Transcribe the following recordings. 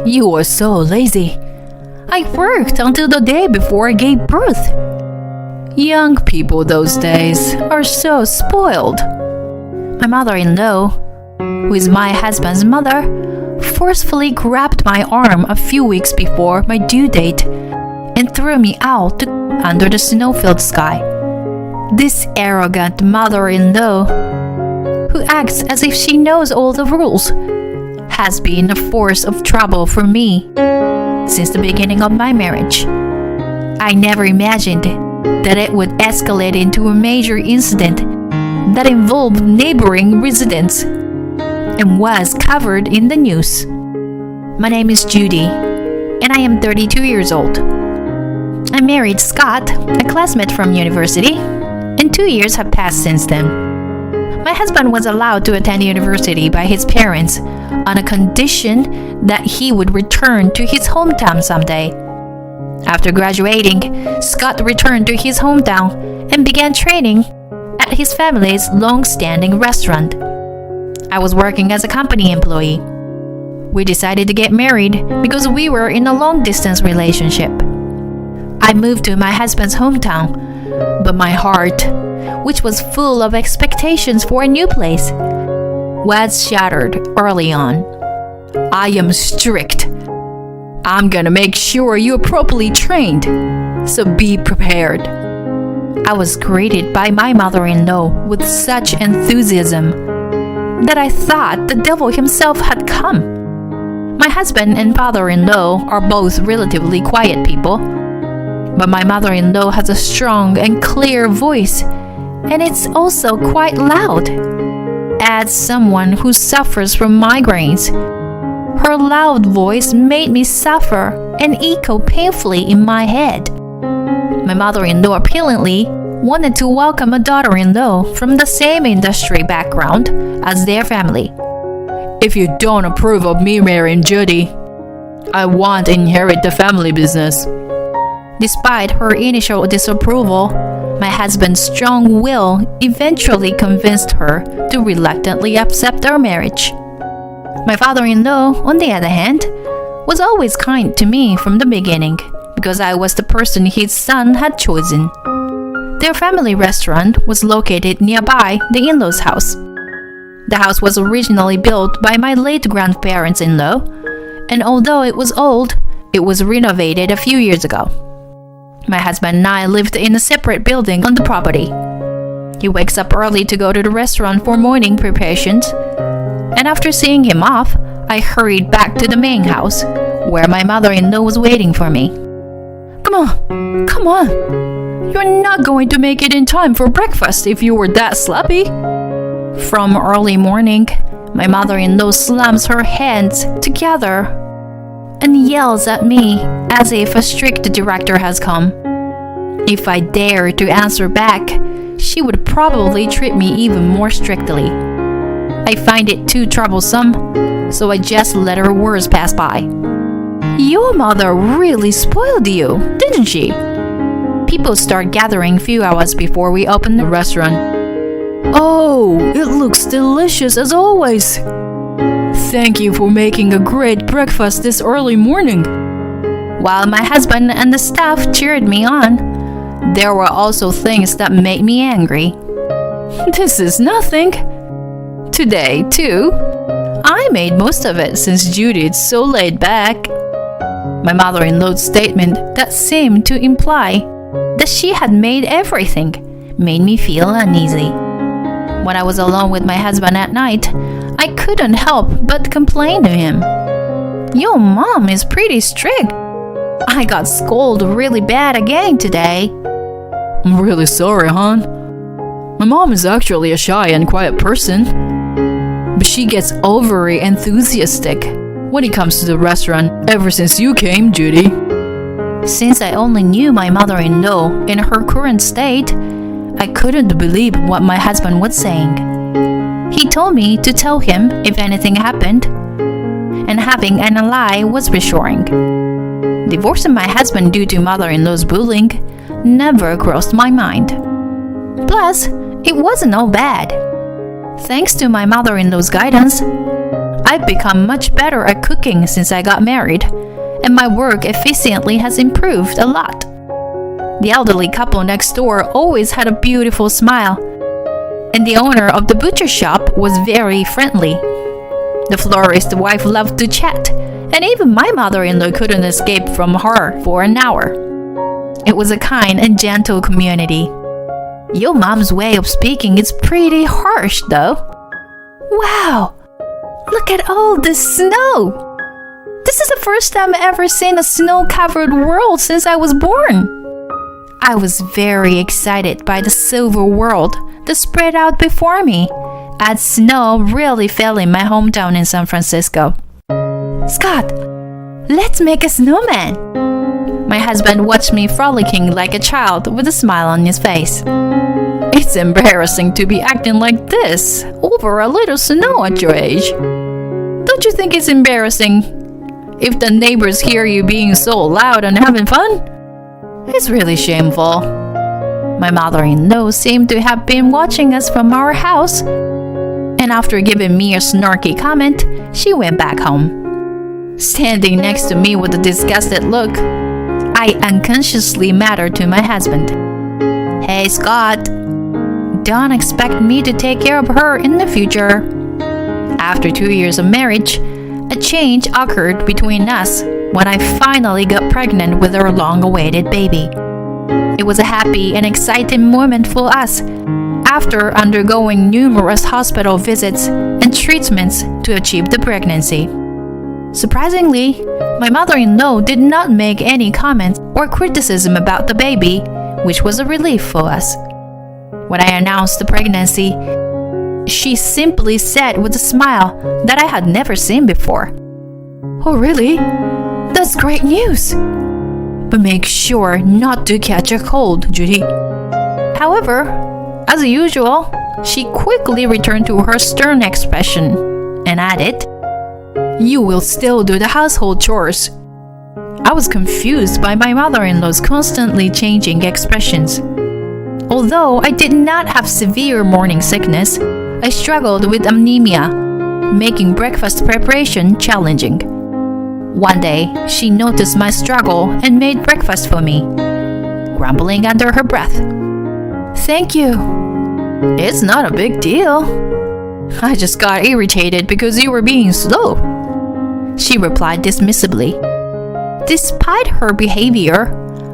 You are so lazy. I worked until the day before I gave birth. Young people those days are so spoiled. My mother-in-law, who is my husband's mother, forcefully grabbed my arm a few weeks before my due date and threw me out under the snow-filled sky. This arrogant mother-in-law, who acts as if she knows all the rules, has been a force of trouble for me since the beginning of my marriage. I never imagined that it would escalate into a major incident that involved neighboring residents and was covered in the news. My name is Judy, and I am 32 years old. I married Scott, a classmate from university, and 2 years have passed since then. My husband was allowed to attend university by his parents on a condition that he would return to his hometown someday. After graduating, Scott returned to his hometown and began training at his family's long-standing restaurant. I was working as a company employee. We decided to get married because we were in a long-distance relationship. I moved to my husband's hometown, but my heart, which was full of expectations for a new place, was shattered early on. I am strict. I'm gonna make sure you're properly trained, so be prepared. I was greeted by my mother-in-law with such enthusiasm that I thought the devil himself had come. My husband and father-in-law are both relatively quiet people, but my mother-in-law has a strong and clear voice, and it's also quite loud. As someone who suffers from migraines, her loud voice made me suffer and echo painfully in my head. My mother-in-law apparently wanted to welcome a daughter-in-law from the same industry background as their family. If you don't approve of me marrying Judy, I won't inherit the family business. Despite her initial disapproval, my husband's strong will eventually convinced her to reluctantly accept our marriage. My father-in-law, on the other hand, was always kind to me from the beginning because I was the person his son had chosen. Their family restaurant was located nearby the in-laws' house. The house was originally built by my late grandparents-in-law, and although it was old, it was renovated a few years ago. My husband and I lived in a separate building on the property. He wakes up early to go to the restaurant for morning preparations, and after seeing him off, I hurried back to the main house, where my mother-in-law was waiting for me. Come on! You're not going to make it in time for breakfast if you were that sloppy. From early morning, my mother-in-law slams her hands together and yells at me as if a strict director has come. If I dare to answer back, she would probably treat me even more strictly. I find it too troublesome, so I just let her words pass by. Your mother really spoiled you, didn't she? People start gathering a few hours before we open the restaurant. Oh, it looks delicious as always. Thank you for making a great breakfast this early morning. While my husband and the staff cheered me on, there were also things that made me angry. This is nothing. Today, too, I made most of it since Judy's so laid back. My mother-in-law's statement that seemed to imply that she had made everything made me feel uneasy. When I was alone with my husband at night, I couldn't help but complain to him. Your mom is pretty strict. I got scolded really bad again today. I'm really sorry, hon. My mom is actually a shy and quiet person, but she gets overly enthusiastic when it comes to the restaurant ever since you came, Judy. Since I only knew my mother-in-law in her current state, I couldn't believe what my husband was saying. He told me to tell him if anything happened, and having an ally was reassuring. Divorcing my husband due to mother-in-law's bullying never crossed my mind. Plus, it wasn't all bad. Thanks to my mother-in-law's guidance, I've become much better at cooking since I got married, and my work efficiency has improved a lot. The elderly couple next door always had a beautiful smile, and the owner of the butcher shop was very friendly. The florist's wife loved to chat, and even my mother-in-law couldn't escape from her for an hour. It was a kind and gentle community. Your mom's way of speaking is pretty harsh, though. Wow! Look at all this snow! This is the first time I've ever seen a snow-covered world since I was born. I was very excited by the silver world that spread out before me, as snow really fell in my hometown in San Francisco. Scott, let's make a snowman. My husband watched me frolicking like a child with a smile on his face. It's embarrassing to be acting like this over a little snow at your age. Don't you think it's embarrassing if the neighbors hear you being so loud and having fun? It's really shameful. My mother-in-law seemed to have been watching us from our house, and after giving me a snarky comment, she went back home. Standing next to me with a disgusted look, I unconsciously muttered to my husband, "Hey Scott, don't expect me to take care of her in the future." After 2 years of marriage, a change occurred between us when I finally got pregnant with our long-awaited baby. It was a happy and exciting moment for us after undergoing numerous hospital visits and treatments to achieve the pregnancy. Surprisingly, my mother-in-law did not make any comments or criticism about the baby, which was a relief for us. When I announced the pregnancy, she simply said with a smile that I had never seen before, "Oh really? That's great news! But make sure not to catch a cold, Judy." However, as usual, she quickly returned to her stern expression and added, "You will still do the household chores." I was confused by my mother-in-law's constantly changing expressions. Although I did not have severe morning sickness, I struggled with anemia, making breakfast preparation challenging. One day, she noticed my struggle and made breakfast for me, grumbling under her breath, "Thank you. It's not a big deal. I just got irritated because you were being slow," she replied dismissively. Despite her behavior,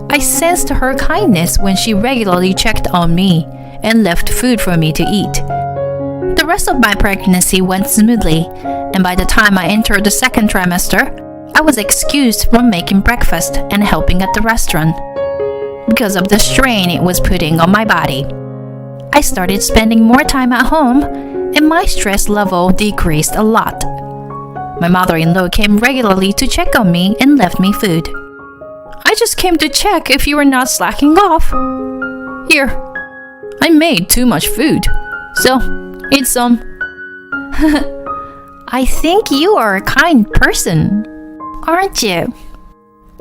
I sensed her kindness when she regularly checked on me and left food for me to eat. The rest of my pregnancy went smoothly, and by the time I entered the second trimester, I was excused from making breakfast and helping at the restaurant because of the strain it was putting on my body. I started spending more time at home, and my stress level decreased a lot. My mother-in-law came regularly to check on me and left me food. "I just came to check if you were not slacking off. Here, I made too much food, so eat some." "I think you are a kind person, aren't you?"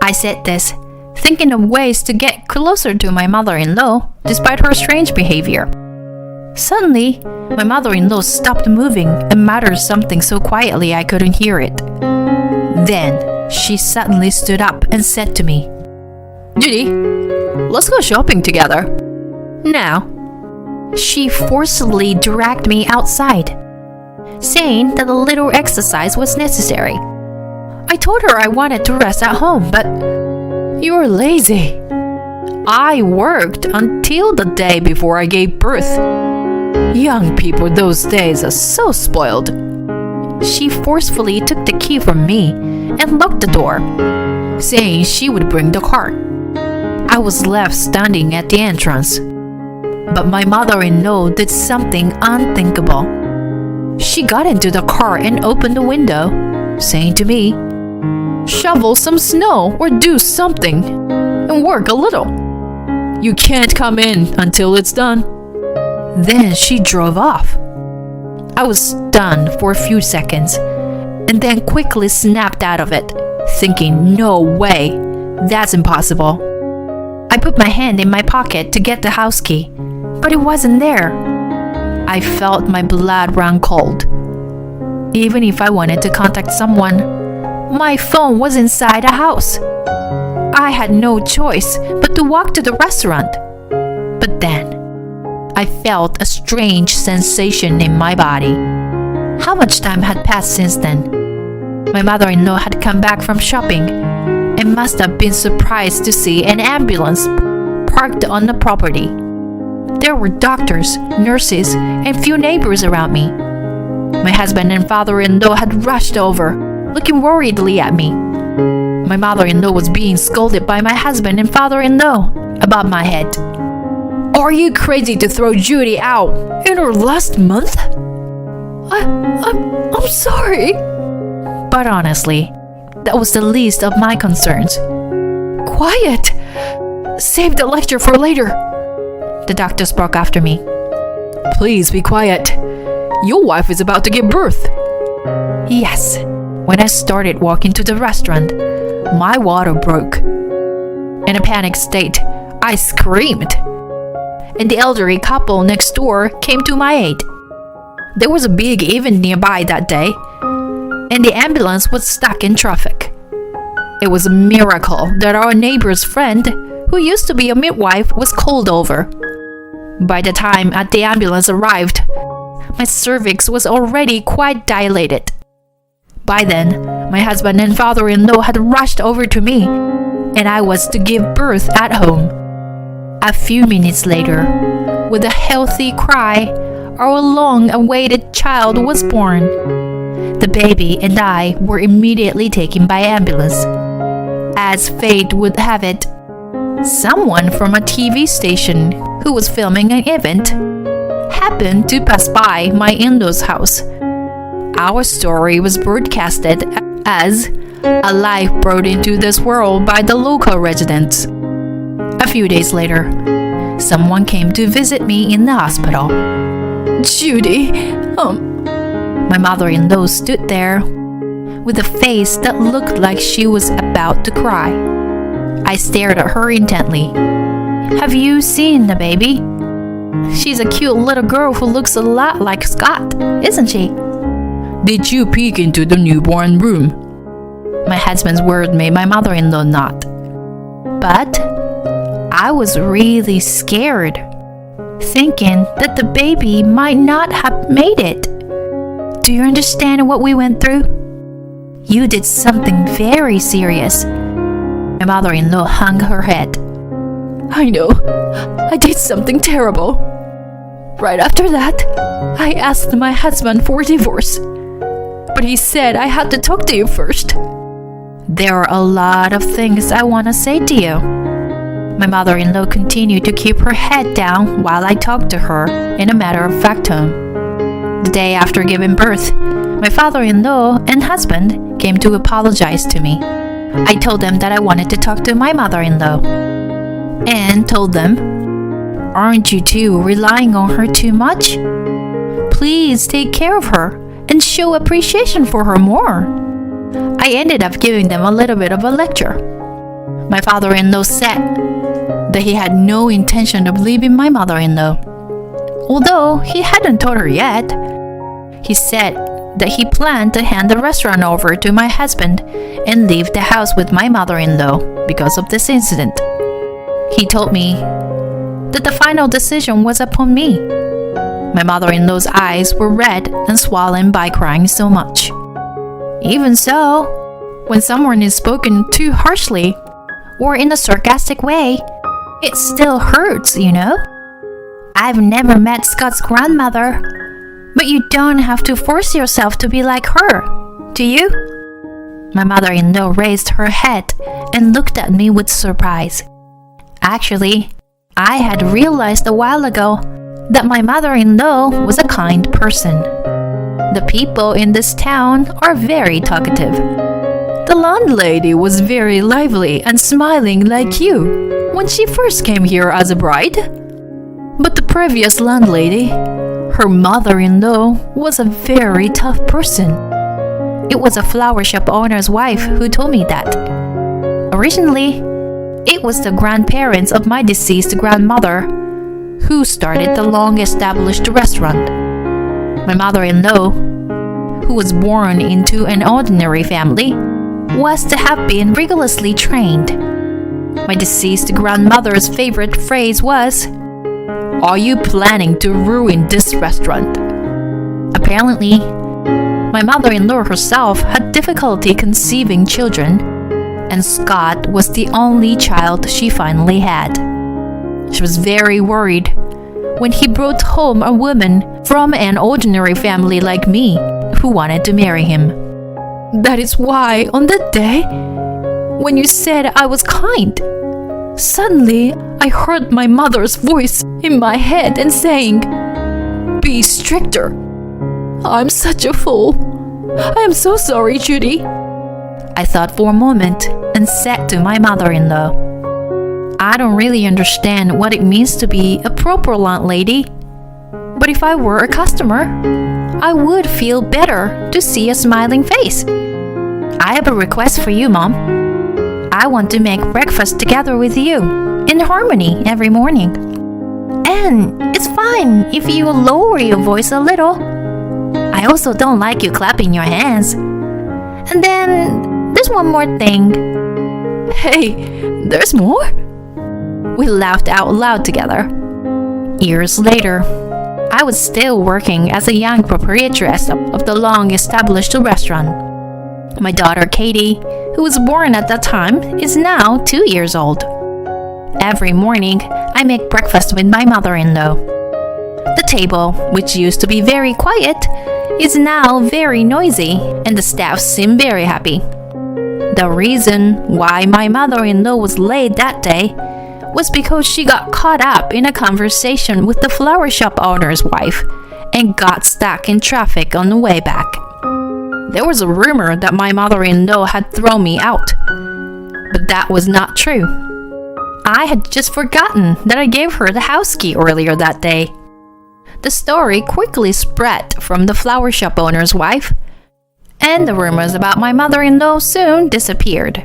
I said this, thinking of ways to get closer to my mother-in-law despite her strange behavior. Suddenly, my mother-in-law stopped moving and muttered something so quietly I couldn't hear it. Then, she suddenly stood up and said to me, "Judy, let's go shopping together. Now." She forcibly dragged me outside, saying that a little exercise was necessary. I told her I wanted to rest at home, but "You're lazy. I worked until the day before I gave birth. Young people those days are so spoiled." She forcefully took the key from me and locked the door, saying she would bring the car. I was left standing at the entrance. But my mother-in-law did something unthinkable. She got into the car and opened the window, saying to me, "Shovel some snow or do something and work a little. You can't come in until it's done." Then she drove off. I was stunned for a few seconds and then quickly snapped out of it, thinking, "No way, that's impossible." I put my hand in my pocket to get the house key, but it wasn't there. I felt my blood run cold. Even if I wanted to contact someone, my phone was inside the house. I had no choice but to walk to the restaurant. But then, I felt a strange sensation in my body. How much time had passed since then? My mother-in-law had come back from shopping and must have been surprised to see an ambulance parked on the property. There were doctors, nurses, and few neighbors around me. My husband and father-in-law had rushed over, looking worriedly at me. My mother-in-law was being scolded by my husband and father-in-law about my head. "Are you crazy to throw Judy out in her last month?" I'm sorry. But honestly, that was the least of my concerns. "Quiet! Save the lecture for later," the doctor spoke after me. "Please be quiet. Your wife is about to give birth." Yes, when I started walking to the restaurant, my water broke. In a panicked state, I screamed, and the elderly couple next door came to my aid. There was a big event nearby that day, and the ambulance was stuck in traffic. It was a miracle that our neighbor's friend, who used to be a midwife, was called over. By the time the ambulance arrived, my cervix was already quite dilated. By then, my husband and father-in-law had rushed over to me, and I was to give birth at home. A few minutes later, with a healthy cry, our long-awaited child was born. The baby and I were immediately taken by ambulance. As fate would have it, someone from a TV station who was filming an event happened to pass by my in-laws' house. Our story was broadcasted as a life brought into this world by the local residents. A few days later, someone came to visit me in the hospital. "Judy, My mother-in-law stood there with a face that looked like she was about to cry. I stared at her intently. "Have you seen the baby? She's a cute little girl who looks a lot like Scott, isn't she?" "Did you peek into the newborn room?" My husband's word made my mother-in-law nod. But I was really scared, thinking that the baby might not have made it. Do you understand what we went through? You did something very serious. My mother-in-law hung her head. "I know. I did something terrible. Right after that, I asked my husband for divorce. But he said I had to talk to you first." There are a lot of things I want to say to you. My mother-in-law continued to keep her head down while I talked to her in a matter-of-fact tone. The day after giving birth, my father-in-law and husband came to apologize to me. I told them that I wanted to talk to my mother-in-law and told them, "Aren't you two relying on her too much? Please take care of her and show appreciation for her more." I ended up giving them a little bit of a lecture. My father-in-law said that he had no intention of leaving my mother-in-law, although he hadn't told her yet. He said that he planned to hand the restaurant over to my husband and leave the house with my mother-in-law because of this incident. He told me that the final decision was upon me. My mother-in-law's eyes were red and swollen by crying so much. Even so, when someone is spoken too harshly or in a sarcastic way, it still hurts, you know? I've never met Scott's grandmother, but you don't have to force yourself to be like her, do you? My mother-in-law raised her head and looked at me with surprise. Actually, I had realized a while ago that my mother-in-law was a kind person. The people in this town are very talkative. The landlady was very lively and smiling like you when she first came here as a bride. But the previous landlady, her mother-in-law, was a very tough person. It was a flower shop owner's wife who told me that. Originally, it was the grandparents of my deceased grandmother who started the long-established restaurant. My mother-in-law, who was born into an ordinary family, was to have been rigorously trained. My deceased grandmother's favorite phrase was, "Are you planning to ruin this restaurant?" Apparently, my mother-in-law herself had difficulty conceiving children, and Scott was the only child she finally had. She was very worried when he brought home a woman from an ordinary family like me who wanted to marry him. That is why on that day, when you said I was kind, suddenly I heard my mother's voice in my head and saying, "Be stricter." I'm such a fool. I am so sorry, Judy. I thought for a moment and said to my mother-in-law, "I don't really understand what it means to be a proper landlady, but if I were a customer, I would feel better to see a smiling face. I have a request for you, Mom. I want to make breakfast together with you, in harmony every morning. And it's fine if you lower your voice a little. I also don't like you clapping your hands. And then there's one more thing." Hey, there's more? We laughed out loud together. Years later, I was still working as a young proprietress of the long-established restaurant. My daughter Katie, who was born at that time, is now 2 years old. Every morning, I make breakfast with my mother-in-law. The table, which used to be very quiet, is now very noisy, and the staff seem very happy. The reason why my mother-in-law was late that day was because she got caught up in a conversation with the flower shop owner's wife and got stuck in traffic on the way back. There was a rumor that my mother-in-law had thrown me out, but that was not true. I had just forgotten that I gave her the house key earlier that day. The story quickly spread from the flower shop owner's wife, and the rumors about my mother-in-law soon disappeared.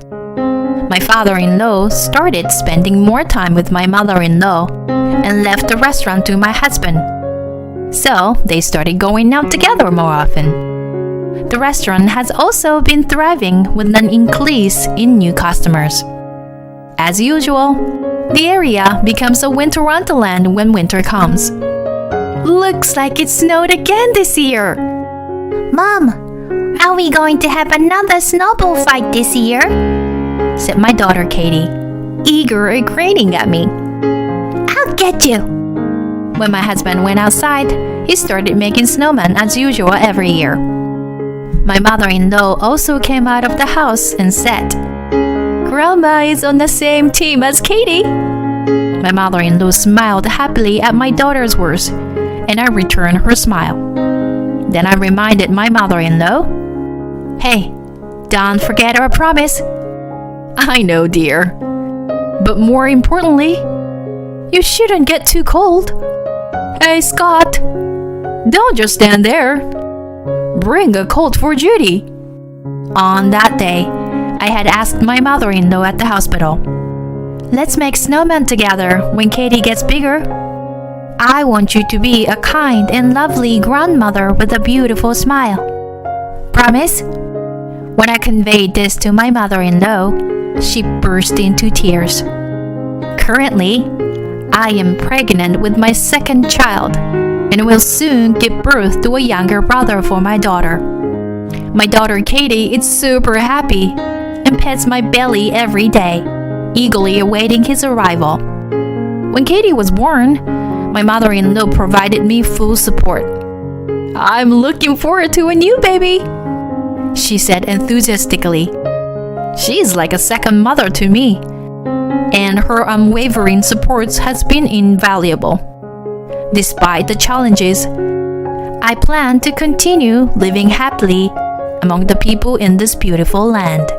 My father-in-law started spending more time with my mother-in-law and left the restaurant to my husband. So they started going out together more often. The restaurant has also been thriving with an increase in new customers. As usual, the area becomes a winter wonderland when winter comes. Looks like it snowed again this year. Mom, are we going to have another snowball fight this year? Said my daughter Katie, eager and grinning at me. I'll get you. When my husband went outside, he started making snowmen as usual every year. My mother-in-law also came out of the house and said, "Grandma is on the same team as Katie." My mother-in-law smiled happily at my daughter's words, and I returned her smile. Then I reminded my mother-in-law, "Hey, don't forget our promise." "I know, dear. But more importantly, you shouldn't get too cold. Hey, Scott, don't just stand there. Bring a coat for Judy." On that day, I had asked my mother-in-law at the hospital, "Let's make snowmen together when Katie gets bigger. I want you to be a kind and lovely grandmother with a beautiful smile. Promise?" When I conveyed this to my mother-in-law, she burst into tears. Currently, I am pregnant with my second child and will soon give birth to a younger brother for my daughter. My daughter Katie is super happy and pets my belly every day, eagerly awaiting his arrival. When Katie was born, my mother-in-law provided me full support. "I'm looking forward to a new baby," she said enthusiastically. She's like a second mother to me, and her unwavering support has been invaluable. Despite the challenges, I plan to continue living happily among the people in this beautiful land.